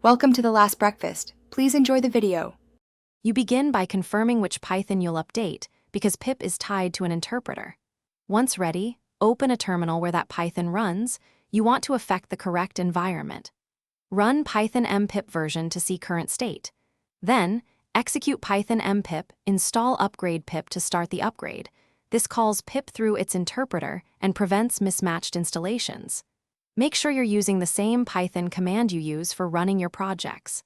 Welcome to the last breakfast. Please enjoy the video. You begin by confirming which Python you'll update, because pip is tied to an interpreter. Once ready, open a terminal where that Python runs. You want to affect the correct environment. Run Python mpip version to see current state. Then, execute Python mpip, install upgrade pip to start the upgrade. This calls pip through its interpreter and prevents mismatched installations. Make sure you're using the same Python command you use for running your projects.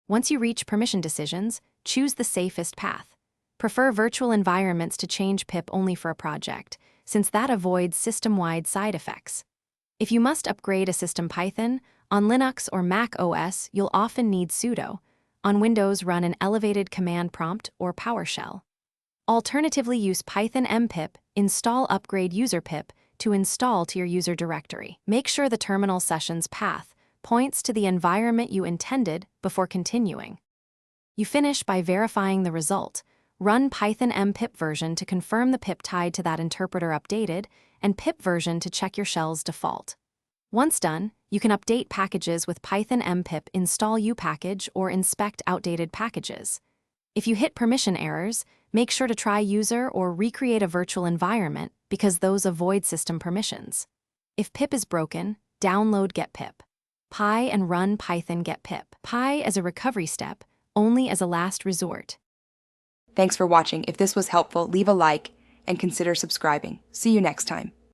Once you reach permission decisions, choose the safest path. Prefer virtual environments to change pip only for a project, since that avoids system-wide side effects. If you must upgrade a system Python, on Linux or Mac OS, you'll often need sudo. On Windows, run an elevated command prompt or PowerShell. Alternatively, use Python mpip, install upgrade user pip, to install to your user directory. Make sure the terminal session's path points to the environment you intended before continuing. You finish by verifying the result. Run Python mpip version to confirm the pip tied to that interpreter updated, and pip version to check your shell's default. Once done, you can update packages with Python mpip install upackage or inspect outdated packages. If you hit permission errors, make sure to try user or recreate a virtual environment because those avoid system permissions. If pip is broken, download getpip. Py and run Python getpip. Py as a recovery step, only as a last resort. Thanks for watching. If this was helpful, leave a like and consider subscribing. See you next time.